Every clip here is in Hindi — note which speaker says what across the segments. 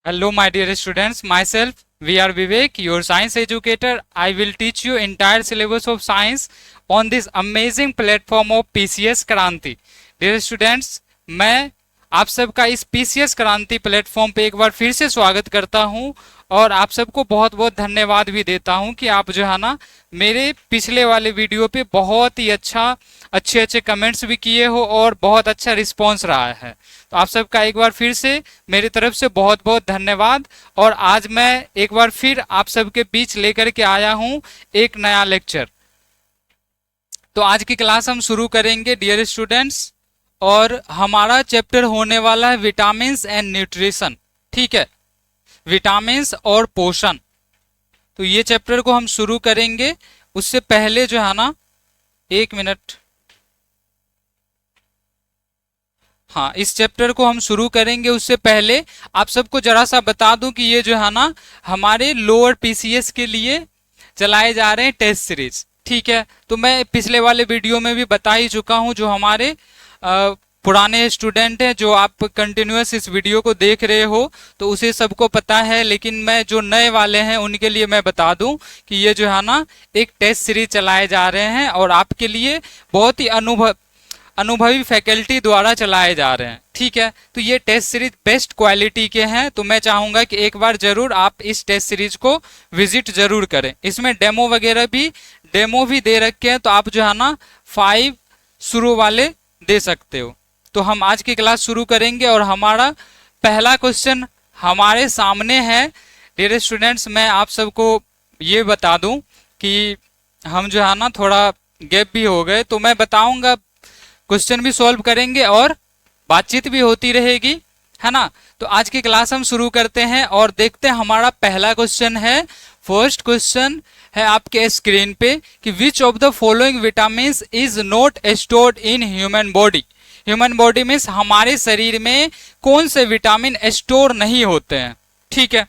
Speaker 1: Hello, my dear students. Myself, we are Vivek, your science educator. I will teach you entire syllabus of science on this amazing platform of PCS क्रांति. Dear students, मैं आप सबका इस PCS क्रांति प्लेटफॉर्म पे एक बार फिर से स्वागत करता हूं और आप सबको बहुत बहुत धन्यवाद भी देता हूं कि आप जो है ना मेरे पिछले वाले वीडियो पे बहुत ही अच्छे अच्छे कमेंट्स भी किए हो और बहुत अच्छा रिस्पॉन्स रहा है। तो आप सबका एक बार फिर से मेरी तरफ से बहुत बहुत धन्यवाद। और आज मैं एक बार फिर आप सबके बीच लेकर के आया हूं एक नया लेक्चर। तो आज की क्लास हम शुरू करेंगे डियर स्टूडेंट्स, और हमारा चैप्टर होने वाला है विटामिन्स एंड न्यूट्रिशन। ठीक है, विटामिन्स और पोषण। तो ये चैप्टर को हम शुरू करेंगे। उससे पहले जो है ना, एक मिनट, हाँ, इस चैप्टर को हम शुरू करेंगे उससे पहले आप सबको जरा सा बता दूं कि ये जो है ना हमारे लोअर पीसीएस के लिए चलाए जा रहे हैं टेस्ट सीरीज। ठीक है, तो मैं पिछले वाले वीडियो में भी बता ही चुका हूं। जो हमारे पुराने स्टूडेंट हैं, जो आप कंटिन्यूअस इस वीडियो को देख रहे हो, तो उसे सबको पता है, लेकिन मैं जो नए वाले हैं उनके लिए मैं बता दूं कि ये जो है ना एक टेस्ट सीरीज चलाए जा रहे हैं और आपके लिए बहुत ही अनुभवी फैकल्टी द्वारा चलाए जा रहे हैं। ठीक है, तो ये टेस्ट सीरीज बेस्ट क्वालिटी के हैं। तो मैं चाहूंगा कि एक बार जरूर आप इस टेस्ट सीरीज को विजिट जरूर करें। इसमें डेमो वगैरह भी दे रखे हैं, तो आप जो है ना 5 शुरू वाले दे सकते हो। तो हम आज की क्लास शुरू करेंगे और हमारा पहला क्वेश्चन हमारे सामने है। डियर स्टूडेंट्स, मैं आप सबको ये बता दूं कि हम जो है ना थोड़ा गैप भी हो गए, तो मैं बताऊंगा, क्वेश्चन भी सॉल्व करेंगे और बातचीत भी होती रहेगी, है ना। तो आज की क्लास हम शुरू करते हैं और देखते हैं। हमारा पहला क्वेश्चन है, फर्स्ट क्वेश्चन है आपके स्क्रीन पे कि which of the following vitamin is not stored in human body. Human body means हमारे शरीर में कौन से विटामिन स्टोर नहीं होते हैं। ठीक है,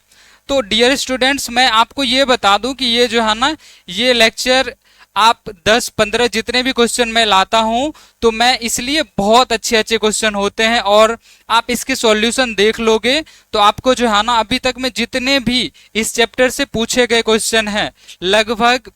Speaker 1: तो डियर स्टूडेंट्स, मैं आपको ये बता दूं कि ये जो है ना ये लेक्चर आप 10-15 जितने भी क्वेश्चन मैं लाता हूं, तो मैं इसलिए बहुत अच्छे अच्छे क्वेश्चन होते हैं और आप इसके सॉल्यूशन देख लोगे तो आपको जो है ना अभी तक में जितने भी इस चैप्टर से पूछे गए क्वेश्चन हैं, लगभग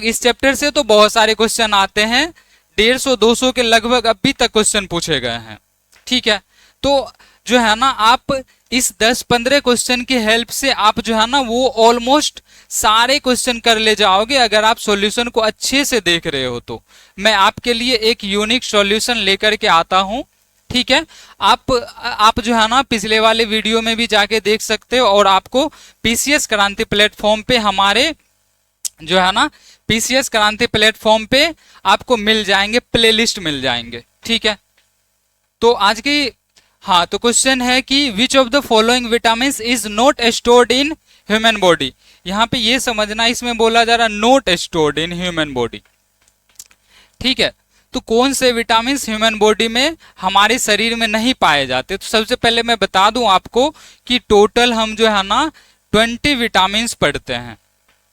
Speaker 1: इस चैप्टर से तो बहुत सारे क्वेश्चन आते हैं, 150-200 के लगभग अभी तक क्वेश्चन पूछे गए हैं। ठीक है, तो जो है ना आप इस 10-15 क्वेश्चन की हेल्प से आप जो है ना वो ऑलमोस्ट सारे क्वेश्चन कर ले जाओगे अगर आप सॉल्यूशन को अच्छे से देख रहे हो। तो मैं आपके लिए एक यूनिक सॉल्यूशन लेकर के आता हूं। ठीक है, आप जो है ना पिछले वाले वीडियो में भी जाके देख सकते हो और आपको पीसीएस क्रांति प्लेटफॉर्म पे हमारे जो है ना पीसीएस क्रांति प्लेटफॉर्म पे आपको मिल जाएंगे, प्लेलिस्ट मिल जाएंगे। ठीक है, तो आज की, हाँ, तो क्वेश्चन है कि which of the following vitamin is not stored in human body. यहाँ पे ये समझना, इसमें बोला जा रहा not stored in human body. ठीक है, तो कौन से विटामिन ह्यूमन बॉडी में हमारे शरीर में नहीं पाए जाते। तो सबसे पहले मैं बता दूं आपको कि टोटल हम जो है ना 20 विटामिन पढ़ते हैं,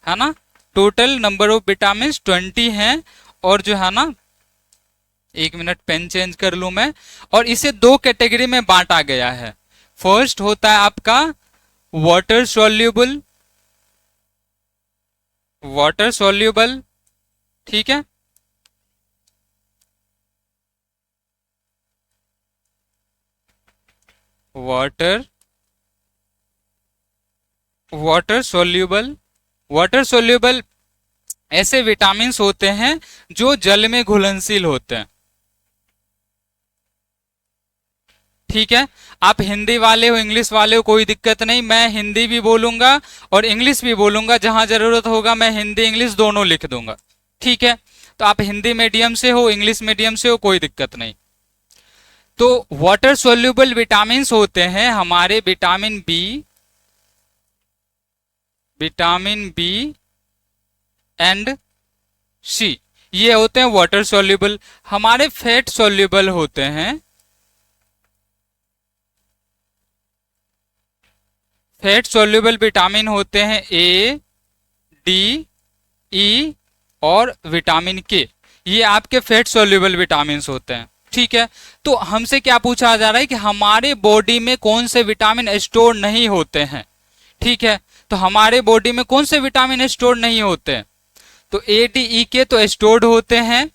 Speaker 1: है ना। टोटल नंबर ऑफ विटामिन 20 हैं और जो है ना, एक मिनट पेन चेंज कर लूं मैं, और इसे 2 कैटेगरी में बांटा गया है। फर्स्ट होता है आपका वाटर सॉल्यूबल, ठीक है, वाटर सॉल्यूबल ऐसे विटामिन होते हैं जो जल में घुलनशील होते हैं। ठीक है, आप हिंदी वाले हो, इंग्लिश वाले हो, कोई दिक्कत नहीं, मैं हिंदी भी बोलूंगा और इंग्लिश भी बोलूंगा। जहां जरूरत होगा मैं हिंदी इंग्लिश दोनों लिख दूंगा। ठीक है, तो आप हिंदी मीडियम से हो, इंग्लिश मीडियम से हो, कोई दिक्कत नहीं। तो वाटर सोल्यूबल विटामिन होते हैं हमारे विटामिन बी एंड सी, ये होते हैं वाटर सोल्यूबल। हमारे फैट सोल्यूबल होते हैं, फैट सोल्यूबल विटामिन होते हैं ए, डी, ई और विटामिन के। ये आपके फैट सोल्यूबल विटामिन होते हैं। ठीक है, तो हमसे क्या पूछा जा रहा है कि हमारे बॉडी में कौन से विटामिन स्टोर नहीं होते हैं। ठीक है, तो हमारे बॉडी में कौन से विटामिन स्टोर नहीं होते हैं, तो ए डी ई के तो स्टोर्ड होते हैं,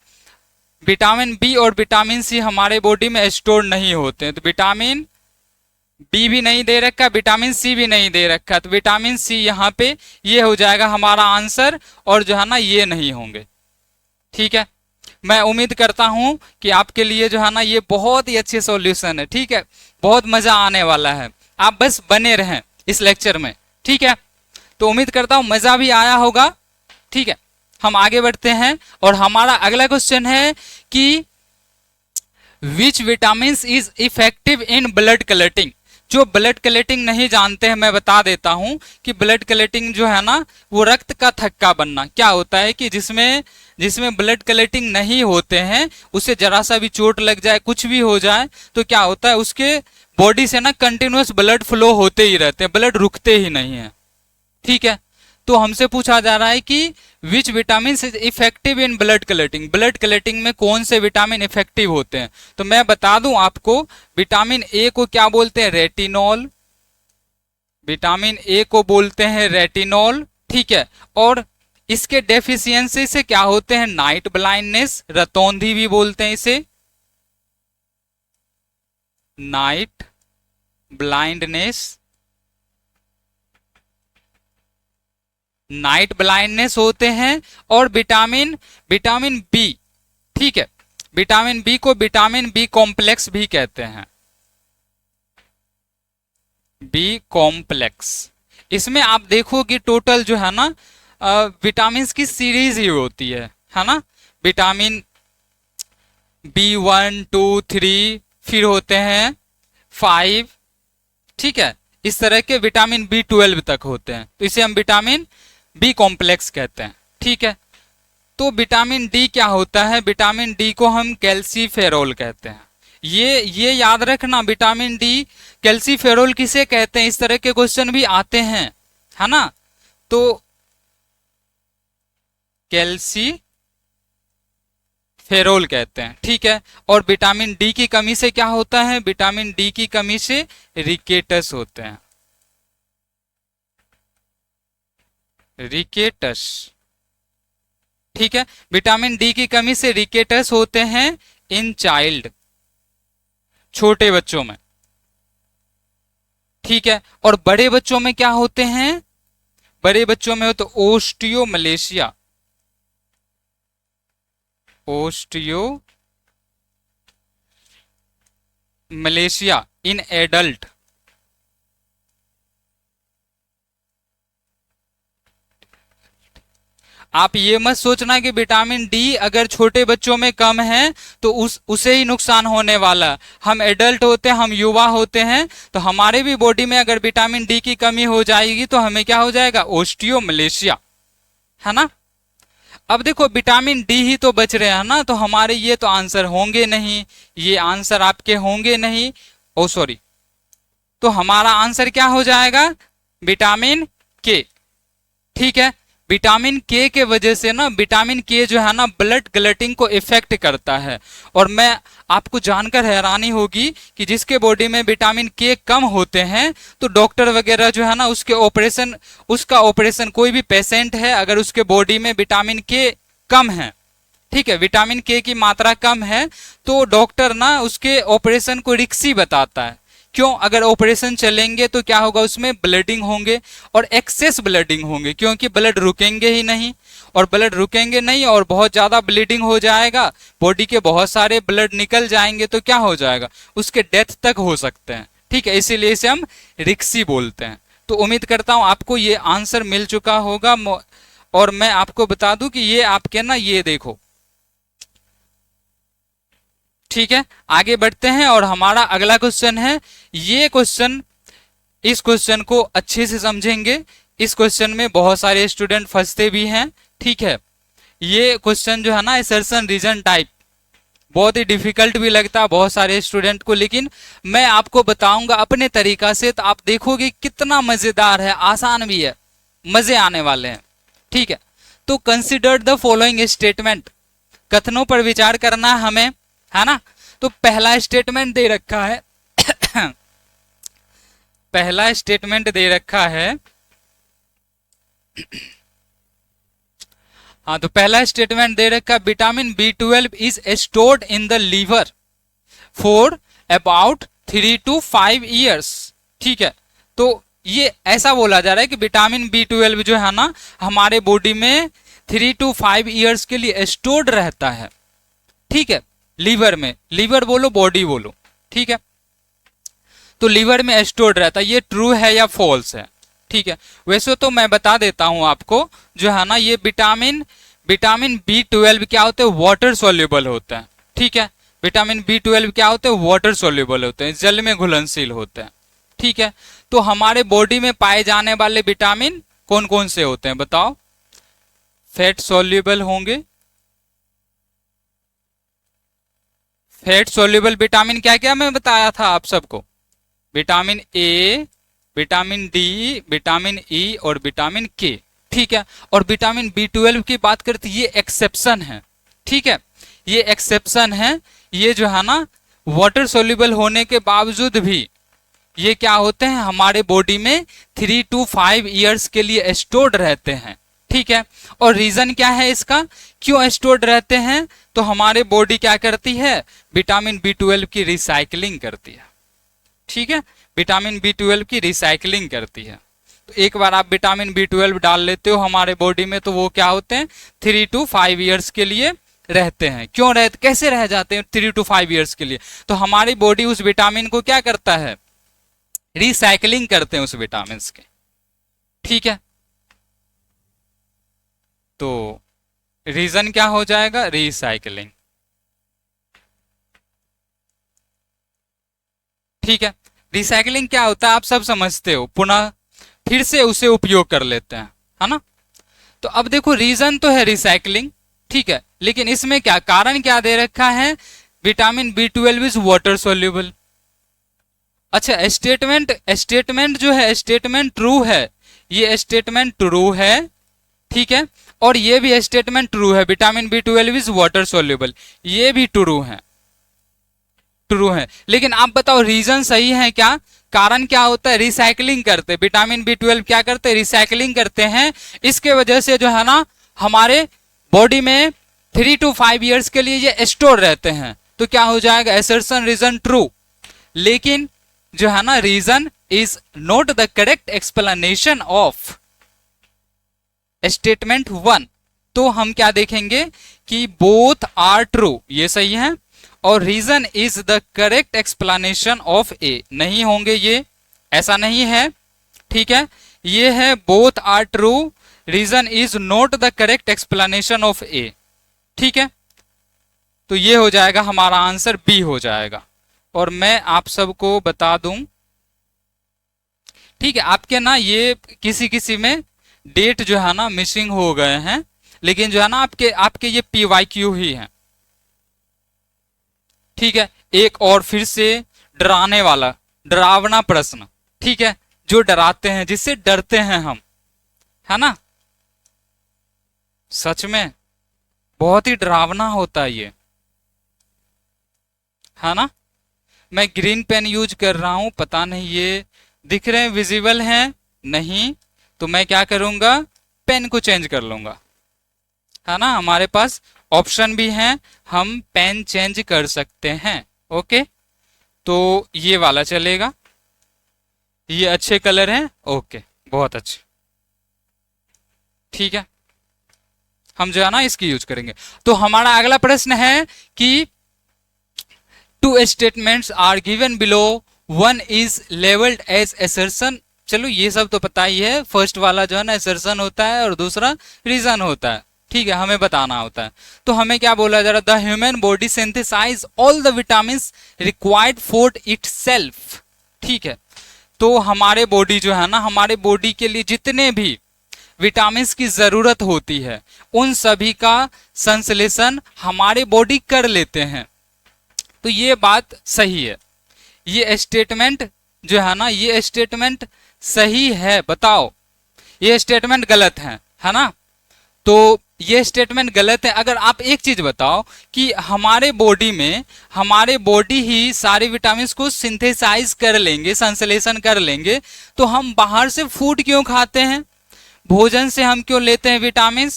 Speaker 1: विटामिन बी और विटामिन सी हमारे बॉडी में स्टोर नहीं होते हैं। तो विटामिन बी भी नहीं दे रखा, विटामिन सी भी नहीं दे रखा, तो विटामिन सी यहाँ पे ये हो जाएगा हमारा आंसर, और जो है ना ये नहीं होंगे। ठीक है, मैं उम्मीद करता हूं कि आपके लिए जो है ना ये बहुत ही अच्छे सॉल्यूशन है। ठीक है, बहुत मजा आने वाला है, आप बस बने रहें इस लेक्चर में। ठीक है, तो उम्मीद करता हूं मजा भी आया होगा। ठीक है, हम आगे बढ़ते हैं और हमारा अगला क्वेश्चन है कि which vitamin is effective in blood clotting. जो ब्लड क्लॉटिंग नहीं जानते हैं मैं बता देता हूं कि ब्लड क्लॉटिंग जो है ना वो रक्त का थक्का बनना क्या होता है कि जिसमें ब्लड क्लॉटिंग नहीं होते हैं उसे जरा सा भी चोट लग जाए, कुछ भी हो जाए, तो क्या होता है उसके बॉडी से ना कंटिन्यूअस ब्लड फ्लो होते ही रहते हैं, ब्लड रुकते ही नहीं है। ठीक है, तो हमसे पूछा जा रहा है कि which vitamin is effective in blood clotting, blood clotting में कौन से विटामिन इफेक्टिव होते हैं। तो मैं बता दूं आपको, विटामिन ए को क्या बोलते हैं, रेटिनॉल, विटामिन ए को बोलते हैं रेटिनॉल। ठीक है, और इसके डेफिशिएंसी से क्या होते हैं, नाइट ब्लाइंडनेस, रतौंधी भी बोलते हैं इसे, नाइट ब्लाइंडनेस, नाइट ब्लाइंडनेस होते हैं। और विटामिन बी, ठीक है, विटामिन बी को विटामिन बी कॉम्प्लेक्स भी कहते हैं, बी कॉम्प्लेक्स। इसमें आप देखो कि टोटल जो है ना विटामिन की सीरीज ही होती है ना, विटामिन बी 1 2 3, फिर होते हैं 5, ठीक है, इस तरह के विटामिन बी 12 तक होते हैं, तो इसे हम विटामिन बी कॉम्प्लेक्स कहते हैं। ठीक है, तो विटामिन डी क्या होता है, विटामिन डी को हम कैल्सीफेरोल कहते हैं। ये याद रखना, विटामिन डी कैल्सीफेरोल किसे कहते हैं, इस तरह के क्वेश्चन भी आते हैं, है ना। तो कैल्सीफेरोल कहते हैं। ठीक है, और विटामिन डी की कमी से क्या होता है, विटामिन डी की कमी से रिकेटस होते हैं, रिकेटस। ठीक है, विटामिन डी की कमी से रिकेटस होते हैं इन चाइल्ड, छोटे बच्चों में। ठीक है, और बड़े बच्चों में क्या होते हैं, बड़े बच्चों में हो तो ओस्टियोमलेशिया, ओस्टियोमलेशिया इन एडल्ट। आप ये मत सोचना कि विटामिन डी अगर छोटे बच्चों में कम है तो उसे ही नुकसान होने वाला। हम एडल्ट होते हैं, हम युवा होते हैं, तो हमारे भी बॉडी में अगर विटामिन डी की कमी हो जाएगी तो हमें क्या हो जाएगा, ओस्टियोमलेशिया, है ना। अब देखो विटामिन डी ही तो बच रहे हैं ना, तो हमारे ये तो आंसर होंगे नहीं, ये आंसर आपके होंगे नहीं, ओ सॉरी, तो हमारा आंसर क्या हो जाएगा, विटामिन के। ठीक है, विटामिन के के वजह से ना, विटामिन के जो है ना ब्लड क्लॉटिंग को इफेक्ट करता है। और मैं आपको जानकर हैरानी होगी कि जिसके बॉडी में विटामिन के कम होते हैं तो डॉक्टर वगैरह जो है ना उसका ऑपरेशन, कोई भी पेशेंट है अगर उसके बॉडी में विटामिन के कम है, ठीक है, विटामिन के की मात्रा कम है, तो डॉक्टर ना उसके ऑपरेशन को रिस्की बताता है। क्यों, अगर ऑपरेशन चलेंगे तो क्या होगा, उसमें ब्लडिंग होंगे और एक्सेस ब्लडिंग होंगे, क्योंकि ब्लड रुकेंगे ही नहीं, और ब्लड रुकेंगे नहीं और बहुत ज्यादा ब्लीडिंग हो जाएगा, बॉडी के बहुत सारे ब्लड निकल जाएंगे, तो क्या हो जाएगा, उसके डेथ तक हो सकते हैं। ठीक है, इसीलिए इसे हम रिक्सी बोलते हैं। तो उम्मीद करता हूं आपको ये आंसर मिल चुका होगा। और मैं आपको बता दूं कि ये आपके ना, ये देखो, ठीक है, आगे बढ़ते हैं और हमारा अगला क्वेश्चन है। ये क्वेश्चन, इस क्वेश्चन को अच्छे से समझेंगे, इस क्वेश्चन में बहुत सारे स्टूडेंट फंसते भी हैं। ठीक है, ये क्वेश्चन जो है ना असर्शन रीजन टाइप बहुत ही डिफिकल्ट भी लगता है बहुत सारे स्टूडेंट को, लेकिन मैं आपको बताऊंगा अपने तरीका से, तो आप देखोगे कितना मजेदार है, आसान भी है, मजे आने वाले हैं। ठीक है, तो कंसिडर द फॉलोइंग स्टेटमेंट, कथनों पर विचार करना है हमें, है ना। तो पहला स्टेटमेंट दे रखा है पहला स्टेटमेंट दे रखा है, हाँ, तो पहला स्टेटमेंट दे रखा, vitamin B12 is stored in the liver for about 3 to 5 years. ठीक है, तो ये ऐसा बोला जा रहा है कि विटामिन B12 जो है ना हमारे बॉडी में 3 to 5 ईयर्स के लिए स्टोर्ड रहता है। ठीक है, लीवर में, लीवर बोलो बॉडी बोलो, ठीक है, तो लीवर में स्टोर्ड रहता है। ये ट्रू है या फॉल्स है? ठीक है, वैसे तो मैं बता देता हूं आपको, जो है ना ये विटामिन B12 क्या होते हैं, वाटर सोल्यूबल होते हैं। ठीक है, विटामिन B12 क्या होते हैं, वाटर सोल्यूबल होते हैं, जल में घुलनशील होते हैं। ठीक है, तो हमारे बॉडी में पाए जाने वाले विटामिन कौन कौन से होते हैं बताओ? फैट सोल्यूबल होंगे, फैट सोल्यूबल विटामिन क्या क्या मैं बताया था आप सबको, vitamin A, vitamin D, vitamin E और विटामिन के। ठीक है, और विटामिन B12 की बात करते ये एक्सेप्शन है। ठीक है, ये एक्सेप्शन है, ये जो है ना वाटर सोल्यूबल होने के बावजूद भी ये क्या होते हैं, हमारे बॉडी में 3 to 5 ईयर्स के लिए स्टोर्ड रहते हैं। ठीक है, और रीजन क्या है इसका, क्यों स्टोर्ड रहते हैं? तो हमारे बॉडी क्या करती है, विटामिन B12 की रिसाइकलिंग करती है। ठीक है, विटामिन B12 की रिसाइकलिंग करती है। तो एक बार आप विटामिन B12 डाल लेते हो हमारे बॉडी में, तो वो क्या होते हैं, 3 to 5 ईयर्स के लिए रहते हैं। क्यों रहते, कैसे रह जाते हैं 3 to 5 ईयर्स के लिए? तो हमारी बॉडी उस विटामिन को क्या करता है, रिसाइकलिंग करते हैं उस विटामिन के। ठीक है, तो रीजन क्या हो जाएगा, रिसाइकलिंग। ठीक है, रिसाइकलिंग क्या होता है आप सब समझते हो, पुनः फिर से उसे उपयोग कर लेते हैं, है ना। तो अब देखो रीजन तो है रिसाइकलिंग, ठीक है, लेकिन इसमें क्या कारण क्या दे रखा है, vitamin B12 is water soluble. अच्छा, स्टेटमेंट जो है, स्टेटमेंट ट्रू है, ये स्टेटमेंट ट्रू है। ठीक है, और ये भी स्टेटमेंट ट्रू है, vitamin B12 is water soluble, ये भी ट्रू है, ट्रू है। लेकिन आप बताओ रीजन सही है क्या? कारण क्या होता है, रिसाइकलिंग करते, विटामिन B12 क्या करते हैं, रिसाइकलिंग करते हैं। इसके वजह से जो है ना हमारे बॉडी में 3 to 5 ईयर्स के लिए ये स्टोर रहते हैं। तो क्या हो जाएगा, असर्शन रीजन ट्रू। लेकिन जो है ना reason is not the correct explanation of statement 1। तो हम क्या देखेंगे कि बोथ आर ट्रू, ये सही है, और reason is the correct explanation of A, नहीं होंगे ये, ऐसा नहीं है। ठीक है, ये है both are true, reason is not the correct explanation of A. ठीक है, तो ये हो जाएगा हमारा आंसर बी हो जाएगा। और मैं आप सबको बता दूं, ठीक है, आपके ना ये किसी किसी में डेट जो है ना मिसिंग हो गए हैं, लेकिन जो है ना आपके ये PYQ ही है। ठीक है, एक और फिर से डराने वाला, डरावना प्रश्न, ठीक है, जो डराते हैं, जिससे डरते हैं हम, है ना, सच में बहुत ही डरावना होता है ये, है ना। मैं ग्रीन पेन यूज कर रहा हूं, पता नहीं ये दिख रहे हैं, विजिबल हैं नहीं, तो मैं क्या करूंगा, पेन को चेंज कर लूंगा, है ना। हमारे पास ऑप्शन भी हैं, हम पेन चेंज कर सकते हैं। ओके, तो ये वाला चलेगा, ये अच्छे कलर हैं, ओके, बहुत अच्छे, ठीक है, हम जो है ना इसकी यूज करेंगे। तो हमारा अगला प्रश्न है कि two statements are given below, one is labelled as assertion. चलो ये सब तो पता ही है, फर्स्ट वाला जो है ना असर्शन होता है और दूसरा रीजन होता है, ठीक है, हमें बताना होता है। तो हमें क्या बोला जा रहा, the human body synthesize all the vitamins required for itself. ठीक है, तो हमारे बॉडी जो है ना, हमारे बॉडी के लिए जितने भी विटामिन्स की जरूरत होती है उन सभी का संश्लेषण हमारे बॉडी कर लेते हैं। तो ये बात सही है, ये स्टेटमेंट जो है ना, ये स्टेटमेंट सही है, बताओ ये स्टेटमेंट गलत है ना। तो ये स्टेटमेंट गलत है। अगर आप एक चीज बताओ कि हमारे बॉडी ही सारे विटामिन को सिंथेसाइज कर लेंगे, संश्लेषण कर लेंगे, तो हम बाहर से फूड क्यों खाते हैं? भोजन से हम क्यों लेते हैं विटामिन?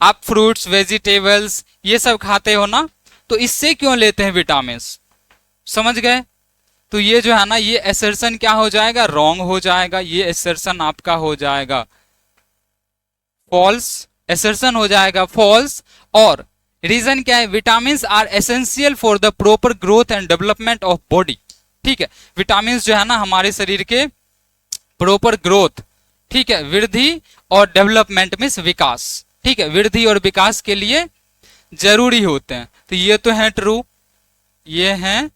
Speaker 1: आप फ्रूट्स, वेजिटेबल्स ये सब खाते हो ना, तो इससे क्यों लेते हैं विटामिन? समझ गए? तो ये जो है ना, ये एसर्शन क्या हो जाएगा? रॉन्ग हो जाएगा। ये एसर्शन आपका हो जाएगा फॉल्स, एसर्शन हो जाएगा फॉल्स। और रीजन क्या है? Vitamin are essential for the proper growth and development of body. ठीक है, विटामिन जो है ना हमारे शरीर के प्रॉपर ग्रोथ, ठीक है, वृद्धि और डेवलपमेंट मीन्स विकास, ठीक है, वृद्धि और विकास के लिए जरूरी होते हैं। तो ये तो है ट्रू, ये है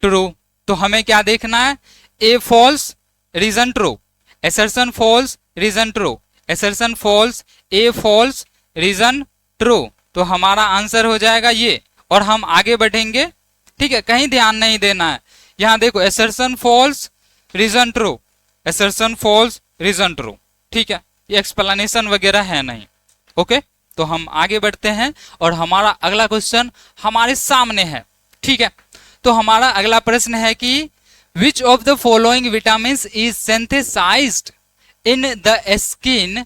Speaker 1: ट्रू। तो हमें क्या देखना है? A false, reason true, assertion false, reason true, assertion false, A false, reason true. तो हमारा आंसर हो जाएगा ये। और हम आगे बढ़ेंगे, ठीक है, कहीं ध्यान नहीं देना है। यहां देखो, assertion false, reason true, assertion false, reason true, ठीक है, ये एक्सप्लेनेशन वगैरह है नहीं। ओके, तो हम आगे बढ़ते हैं और हमारा अगला क्वेश्चन हमारे सामने है। ठीक है, तो हमारा अगला प्रश्न है कि which of the following vitamin is synthesised in the skin,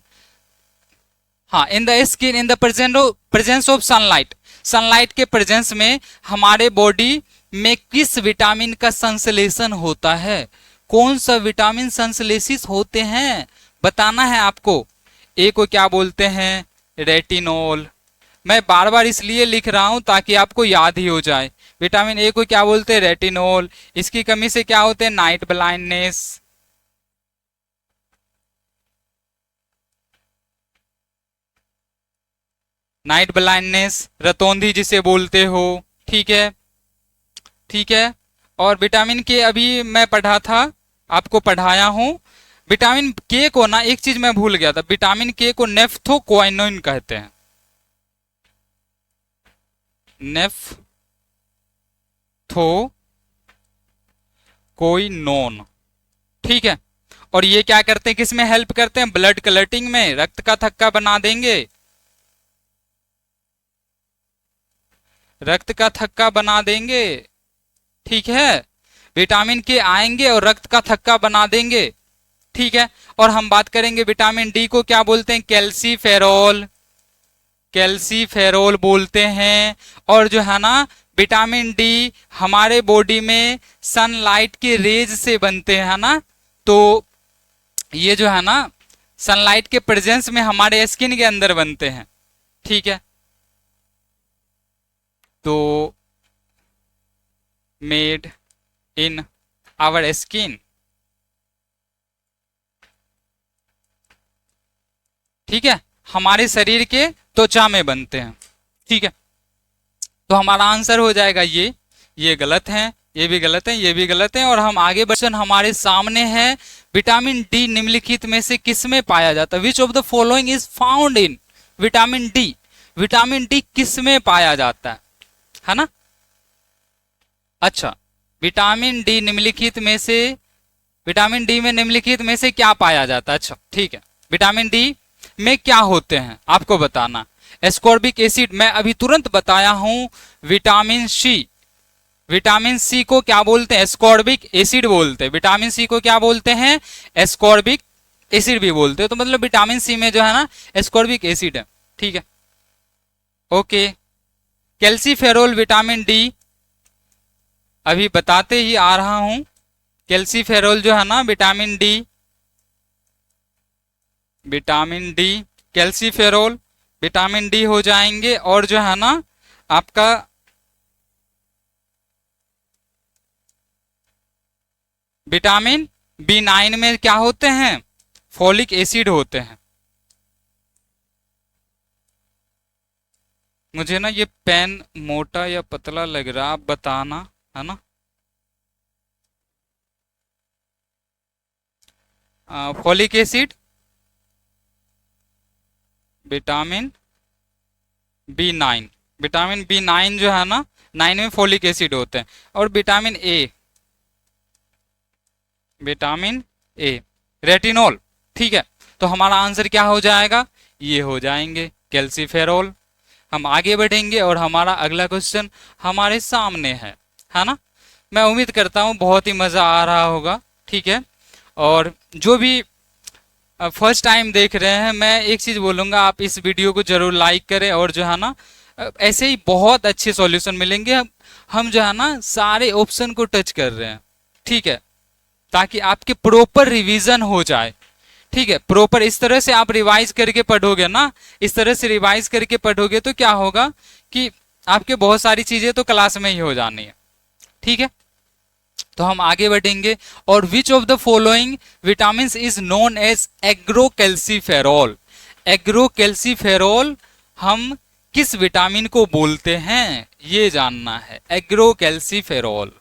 Speaker 1: हाँ, in the skin in the presence of sunlight. Sunlight के प्रेजेंस में हमारे बॉडी में किस विटामिन का संश्लेषण होता है? कौन सा विटामिन संश्लेषित होते हैं बताना है आपको। ए को क्या बोलते हैं? रेटिनॉल। मैं बार बार इसलिए लिख रहा हूं ताकि आपको याद ही हो जाए। विटामिन ए को क्या बोलते हैं? रेटिनॉल। इसकी कमी से क्या होते हैं? Night blindness. नाइट ब्लाइंडनेस, रतौंधी जिसे बोलते हो, ठीक है, ठीक है। और विटामिन के अभी मैं पढ़ा था, आपको पढ़ाया हूं। विटामिन के को ना, एक चीज मैं भूल गया था, विटामिन के को नेफ्थोक्वाइनोन कहते हैं, नेफ्थोक्वाइनोन, ठीक है। और ये क्या करते हैं, किस में हेल्प करते हैं? ब्लड क्लटिंग में, रक्त का थक्का बना देंगे, रक्त का थक्का बना देंगे, ठीक है। विटामिन के आएंगे और रक्त का थक्का बना देंगे, ठीक है। और हम बात करेंगे विटामिन डी को क्या बोलते हैं? कैल्सीफेरोल, कैल्सीफेरोल बोलते हैं। और जो है ना, विटामिन डी हमारे बॉडी में सनलाइट के रेज से बनते हैं ना, तो ये जो है ना सनलाइट के प्रेजेंस में हमारे स्किन के अंदर बनते हैं, ठीक है। तो मेड इन आवर स्किन, ठीक है, हमारे शरीर के त्वचा में बनते हैं, ठीक है। तो हमारा आंसर हो जाएगा ये गलत है, ये भी गलत है, ये भी गलत है। और हम आगे बढ़ते, हमारे सामने है विटामिन डी निम्नलिखित में से किस में पाया जाता है? विच of the following is found in vitamin D? Vitamin D किस में पाया जाता है ना? अच्छा, विटामिन डी निम्नलिखित में से, विटामिन डी में निम्नलिखित में से क्या पाया जाता है? अच्छा, ठीक है, विटामिन डी में क्या होते हैं आपको बताना। एस्कॉर्बिक एसिड, मैं अभी तुरंत बताया हूं। विटामिन सी, विटामिन सी को क्या बोलते हैं? एस्कॉर्बिक एसिड बोलते हैं। विटामिन सी को क्या बोलते हैं? एस्कॉर्बिक एसिड भी बोलते हैं। तो मतलब विटामिन सी में जो है ना एस्कॉर्बिक एसिड है, ठीक है, ओके। कैल्सीफेरोल विटामिन डी अभी बताते ही आ रहा हूं। कैल्सीफेरोल जो है ना vitamin D, vitamin D, calciferol vitamin D हो जाएंगे। और जो है ना आपका विटामिन बी9 में क्या होते हैं? फोलिक एसिड होते हैं। मुझे ना ये पेन मोटा या पतला लग रहा, आप बताना, है ना। फोलिक एसिड, विटामिन बी9, विटामिन बी9 जो है ना 9 में फोलिक एसिड होते हैं। और vitamin A, vitamin A, retinol, ठीक है। तो हमारा आंसर क्या हो जाएगा? ये हो जाएंगे कैल्सीफेरॉल। हम आगे बढ़ेंगे और हमारा अगला क्वेश्चन हमारे सामने है ना। मैं उम्मीद करता हूँ बहुत ही मजा आ रहा होगा, ठीक है। और जो भी फर्स्ट टाइम देख रहे हैं, मैं एक चीज बोलूंगा, आप इस वीडियो को जरूर लाइक करें, और जो है ना ऐसे ही बहुत अच्छे सॉल्यूशन मिलेंगे। हम जो है ना सारे ऑप्शन को टच कर रहे हैं, ठीक है, ताकि आपके प्रॉपर रिवीजन हो जाए, ठीक है। प्रॉपर इस तरह से आप रिवाइज करके पढ़ोगे ना, इस तरह से रिवाइज करके पढ़ोगे तो क्या होगा कि आपके बहुत सारी चीजें तो क्लास में ही हो जानी है, ठीक है। तो हम आगे बढ़ेंगे, और which of the following vitamin is known as ergocalciferol. Ergocalciferol हम किस विटामिन को बोलते हैं, ये जानना है। एग्रोकैल्सीफेरॉल,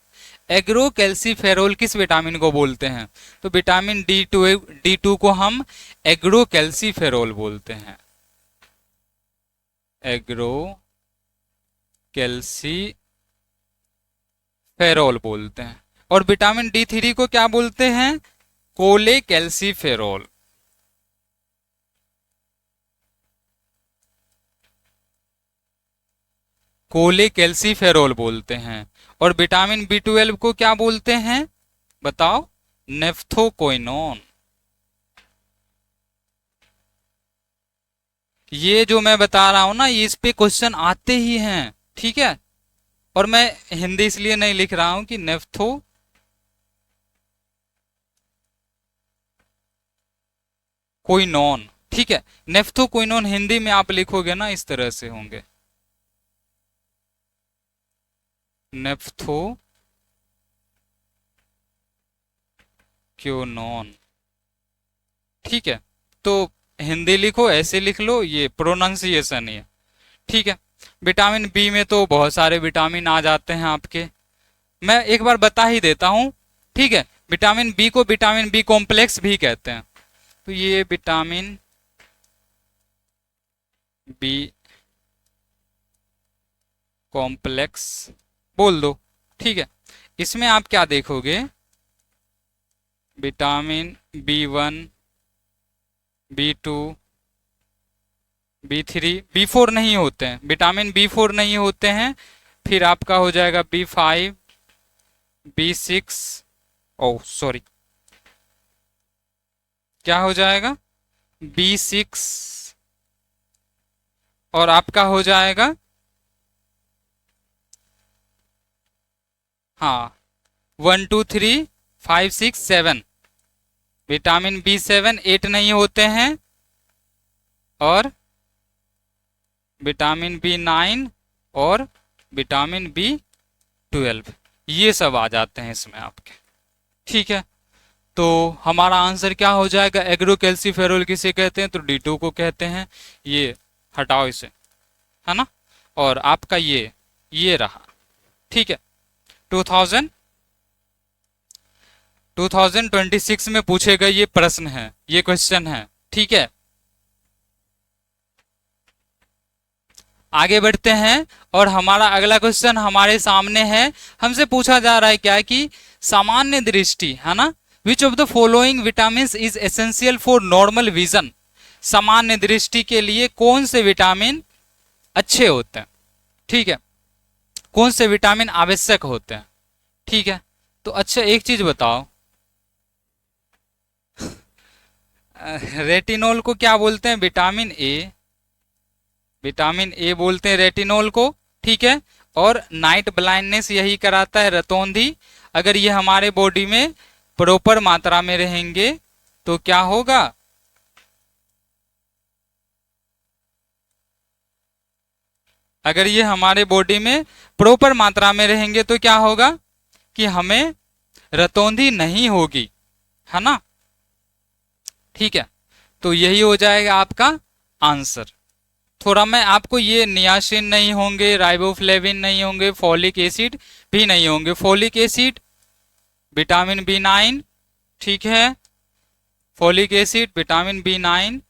Speaker 1: एग्रोकैल्सीफेरॉल किस विटामिन को बोलते हैं? तो विटामिन डी टू को हम एग्रोकैल्सीफेरॉल बोलते हैं। एग्रोकैल्सीफेरॉल बोलते हैं। और विटामिन डी3 को क्या बोलते हैं? कोलेकैल्सीफेरॉल। कोलेकैल्सीफेरॉल बोलते हैं। और विटामिन बी12 को क्या बोलते हैं, बताओ? नेफ्थोक्विनोन। ये जो मैं बता रहा हूं ना, ये इस पे क्वेश्चन आते ही हैं, ठीक है। और मैं हिंदी इसलिए नहीं लिख रहा हूं कि नेफ्थोक्विनोन, ठीक है। नेफ्थोक्विनोन हिंदी में आप लिखोगे ना, इस तरह से होंगे, नेफ्थोक्विनोन, ठीक है। तो हिंदी लिखो, ऐसे लिख लो, ये प्रोनाउंसिएशन है, ठीक है। विटामिन बी में तो बहुत सारे विटामिन आ जाते हैं आपके, मैं एक बार बता ही देता हूं, ठीक है। विटामिन बी को विटामिन बी कॉम्प्लेक्स भी कहते हैं। तो ये विटामिन बी कॉम्प्लेक्स बोल दो, ठीक है। इसमें आप क्या देखोगे, विटामिन बी1, बी2, बी3, बी4 नहीं होते हैं, विटामिन बी4 नहीं होते हैं। फिर आपका हो जाएगा बी5, बी6, ओ सॉरी, क्या हो जाएगा, बी6, और आपका हो जाएगा, हाँ, 1 2 3 5 6 7। विटामिन बी7 8 नहीं होते हैं, और विटामिन बी9 और विटामिन बी12, ये सब आ जाते हैं इसमें आपके, ठीक है। तो हमारा आंसर क्या हो जाएगा? एग्रोकैल्सीफेरॉल किसे कहते हैं? तो डी2 को कहते हैं। ये हटाओ इसे, है ना। और आपका ये रहा, ठीक है। 2026 में पूछे गए ये प्रश्न है, ये क्वेश्चन है, ठीक है। आगे बढ़ते हैं, और हमारा अगला क्वेश्चन हमारे सामने है। हमसे पूछा जा रहा है क्या कि सामान्य दृष्टि, है ना, विच of the following vitamin is essential for normal vision. सामान्य दृष्टि के लिए कौन से विटामिन अच्छे होते हैं, ठीक है, कौन से विटामिन आवश्यक होते हैं, ठीक है। तो अच्छा एक चीज बताओ, रेटिनॉल को क्या बोलते हैं? विटामिन ए, विटामिन ए बोलते हैं रेटिनॉल को, ठीक है। और नाइट ब्लाइंडनेस यही कराता है, रतौंधी। अगर ये हमारे बॉडी में प्रॉपर मात्रा में रहेंगे तो क्या होगा? अगर ये हमारे बॉडी में प्रॉपर मात्रा में रहेंगे तो क्या होगा कि हमें रतौंधी नहीं होगी, है ना, ठीक है। तो यही हो जाएगा आपका आंसर। थोड़ा मैं आपको, ये नियासिन नहीं होंगे, राइबोफ्लेविन नहीं होंगे, फॉलिक एसिड भी नहीं होंगे। फॉलिक एसिड विटामिन बी9, ठीक है, फॉलिक एसिड विटामिन बी9,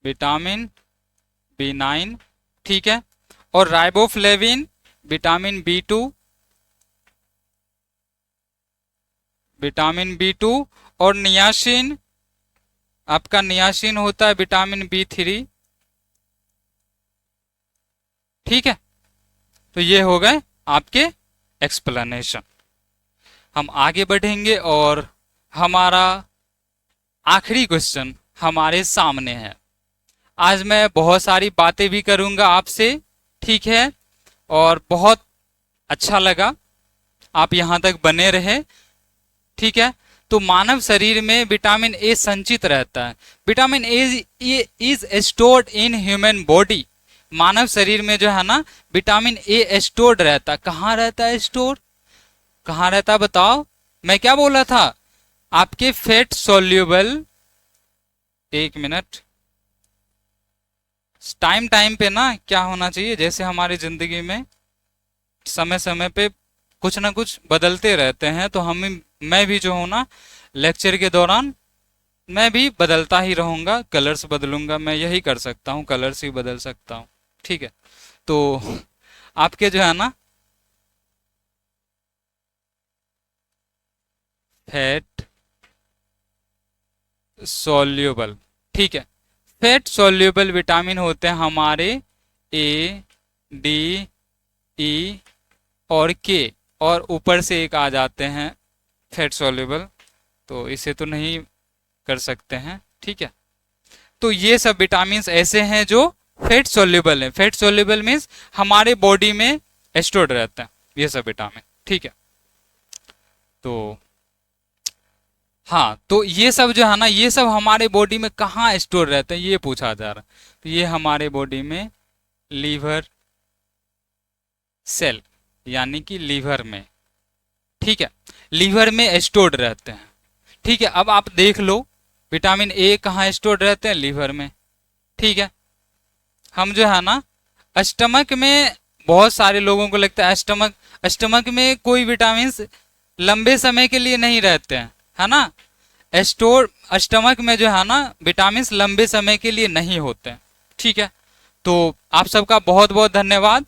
Speaker 1: विटामिन बी9, ठीक है। और राइबोफ्लेविन विटामिन बी2, विटामिन बी2, और नियासिन आपका नियासिन होता है विटामिन B3। ठीक है, तो ये हो गए आपके एक्सप्लेनेशन। हम आगे बढ़ेंगे और हमारा आखिरी क्वेश्चन हमारे सामने है। आज मैं बहुत सारी बातें भी करूंगा आपसे, ठीक है, और बहुत अच्छा लगा आप यहां तक बने रहे। ठीक है, तो मानव शरीर में विटामिन ए संचित रहता है। Vitamin A is stored in human body. मानव शरीर में जो है ना विटामिन ए स्टोर्ड रहता है। कहाँ रहता है स्टोर? कहाँ रहता है बताओ? मैं क्या बोला था? आपके फैट सोल्यूबल, एक मिनट, टाइम टाइम पे ना क्या होना चाहिए, जैसे हमारी जिंदगी में समय समय पे कुछ ना कुछ बदलते रहते हैं, तो मैं भी जो हूं ना लेक्चर के दौरान मैं भी बदलता ही रहूंगा, कलर्स बदलूंगा, मैं यही कर सकता हूँ, कलर्स ही बदल सकता हूँ। ठीक है, तो आपके जो है ना फैट सॉल्यूबल, ठीक है, फैट सॉल्यूबल विटामिन होते हैं हमारे ए, डी, ई और के, और ऊपर से एक आ जाते हैं फैट सॉल्यूबल, तो इसे तो नहीं कर सकते हैं। ठीक है, तो ये सब विटामिन ऐसे हैं जो फैट सॉल्यूबल है। फैट सॉल्यूबल मीन्स हमारे बॉडी में स्टोर्ड रहते हैं ये सब विटामिन। ठीक है, तो हाँ, तो ये सब जो है ना ये सब हमारे बॉडी में कहाँ स्टोर रहते हैं ये पूछा जा रहा है। तो ये हमारे बॉडी में लीवर सेल यानी कि लीवर में, ठीक है, लीवर में स्टोर्ड रहते हैं। ठीक है, अब आप देख लो विटामिन ए कहाँ स्टोर्ड रहते हैं? लीवर में। ठीक है, हम जो है ना स्टमक में, बहुत सारे लोगों को लगता है स्टमक में कोई विटामिन लंबे समय के लिए नहीं रहते हैं, है ना। स्टमक में जो है ना विटामिन लंबे समय के लिए नहीं होते हैं। ठीक है, तो आप सबका बहुत बहुत धन्यवाद,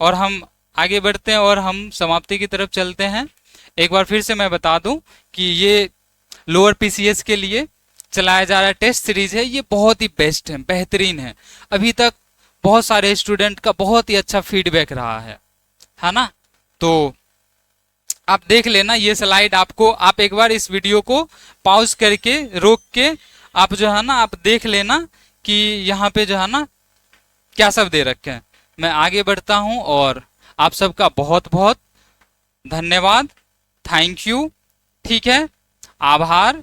Speaker 1: और हम आगे बढ़ते हैं और हम समाप्ति की तरफ चलते हैं। एक बार फिर से मैं बता दूं कि ये लोअर पीसीएस के लिए चलाया जा रहा टेस्ट सीरीज है, ये बहुत ही बेस्ट है, बेहतरीन है। अभी तक बहुत सारे स्टूडेंट का बहुत ही अच्छा फीडबैक रहा है ना। तो आप देख लेना ये स्लाइड, आपको आप एक बार इस वीडियो को पॉज करके रोक के आप जो है ना आप देख लेना कि यहाँ पे जो है ना क्या सब दे रखे हैं। मैं आगे बढ़ता हूं और आप सबका बहुत बहुत धन्यवाद, थैंक यू। ठीक है, आभार।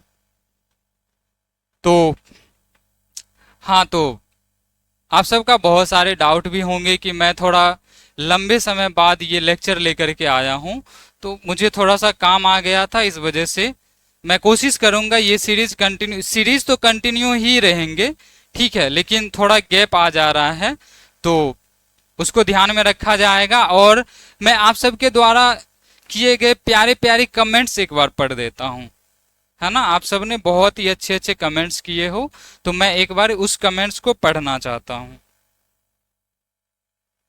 Speaker 1: तो हाँ, तो आप सबका बहुत सारे डाउट भी होंगे कि मैं थोड़ा लंबे समय बाद ये लेक्चर लेकर के आया हूं, तो मुझे थोड़ा सा काम आ गया था, इस वजह से मैं कोशिश करूंगा ये सीरीज तो कंटिन्यू ही रहेंगे। ठीक है, लेकिन थोड़ा गैप आ जा रहा है, तो उसको ध्यान में रखा जाएगा। और मैं आप सबके द्वारा किए गए प्यारे प्यारे कमेंट्स एक बार पढ़ देता हूं, है ना। आप सब ने बहुत ही अच्छे अच्छे कमेंट्स किए हो, तो मैं एक बार उस कमेंट्स को पढ़ना चाहता हूं।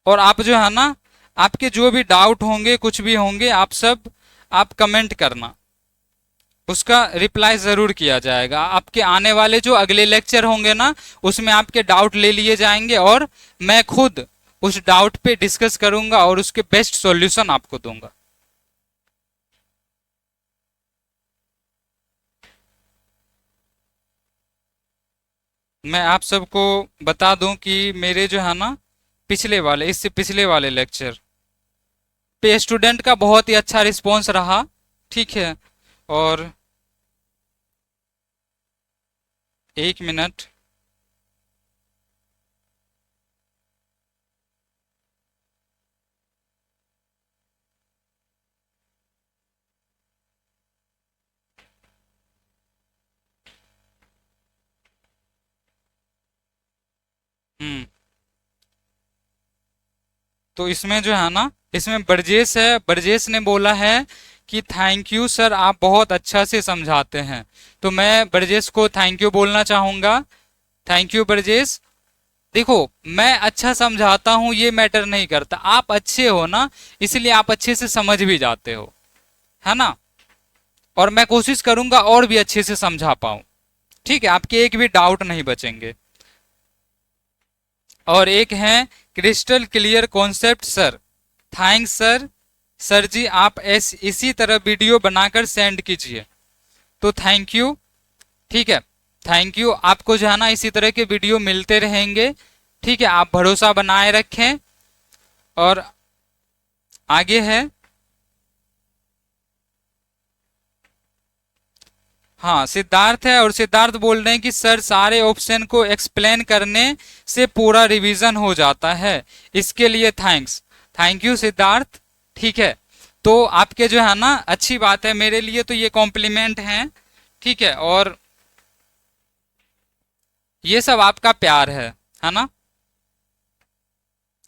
Speaker 1: और आप जो है ना आपके जो भी डाउट होंगे, कुछ भी होंगे, आप कमेंट करना, उसका रिप्लाई जरूर किया जाएगा। आपके आने वाले जो अगले लेक्चर होंगे ना उसमें आपके डाउट ले लिए जाएंगे, और मैं खुद उस डाउट पे डिस्कस करूंगा और उसके बेस्ट सॉल्यूशन आपको दूंगा। मैं आप सबको बता दूं कि मेरे जो है ना इससे पिछले वाले लेक्चर पे स्टूडेंट का बहुत ही अच्छा रिस्पॉन्स रहा। ठीक है, और एक मिनट, तो इसमें जो है ना इसमें ब्रजेश है, ब्रजेश ने बोला है कि थैंक यू सर, आप बहुत अच्छा से समझाते हैं। तो मैं ब्रजेश को थैंक यू बोलना चाहूंगा। Thank you Brajesh. देखो, मैं अच्छा समझाता हूं ये मैटर नहीं करता, आप अच्छे हो ना इसलिए आप अच्छे से समझ भी जाते हो, है ना। और मैं कोशिश करूंगा और भी अच्छे से समझा पाऊं। ठीक है, आपके एक भी डाउट नहीं बचेंगे। और एक है crystal clear concept sir, thanks sir. Sir ji आप इसी तरह वीडियो बनाकर सेंड कीजिए। तो थैंक यू, ठीक है, थैंक यू। आपको जो है ना इसी तरह के वीडियो मिलते रहेंगे, ठीक है। आप भरोसा बनाए रखें। और आगे है, हाँ सिद्धार्थ है, और सिद्धार्थ बोल रहे हैं कि सर सारे ऑप्शन को एक्सप्लेन करने से पूरा रिवीजन हो जाता है, इसके लिए थैंक्स। थैंक यू सिद्धार्थ, ठीक है। तो आपके जो है ना अच्छी बात है, मेरे लिए तो ये कॉम्प्लीमेंट है, ठीक है। और ये सब आपका प्यार है ना।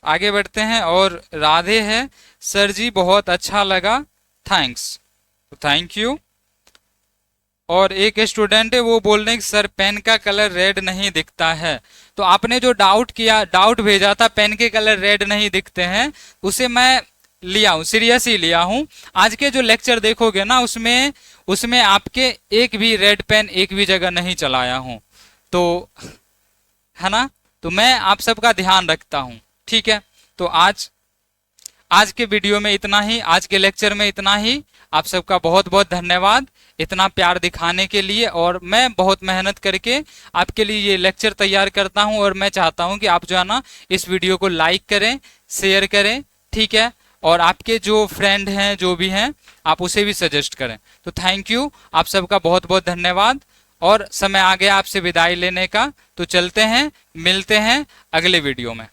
Speaker 1: आगे बढ़ते हैं। और राधे है, सर जी बहुत अच्छा लगा, थैंक्स। Thank you. और एक स्टूडेंट है, वो बोल रहे हैं कि सर पेन का कलर रेड नहीं दिखता है। तो आपने जो डाउट भेजा था पेन के कलर रेड नहीं दिखते हैं, उसे मैं लिया हूँ, सीरियस ही लिया हूँ। आज के जो लेक्चर देखोगे ना उसमें आपके एक भी रेड पेन एक भी जगह नहीं चलाया हूँ, तो है ना। तो मैं आप सबका ध्यान रखता हूँ, ठीक है। तो आज के वीडियो में इतना ही, आज के लेक्चर में इतना ही। आप सबका बहुत बहुत धन्यवाद इतना प्यार दिखाने के लिए। और मैं बहुत मेहनत करके आपके लिए ये लेक्चर तैयार करता हूं, और मैं चाहता हूं कि आप जो है ना इस वीडियो को लाइक करें, शेयर करें, ठीक है। और आपके जो फ्रेंड हैं, जो भी हैं, आप उसे भी सजेस्ट करें। तो थैंक यू, आप सबका बहुत बहुत धन्यवाद। और समय आ गया आपसे विदाई लेने का, तो चलते हैं, मिलते हैं अगले वीडियो में।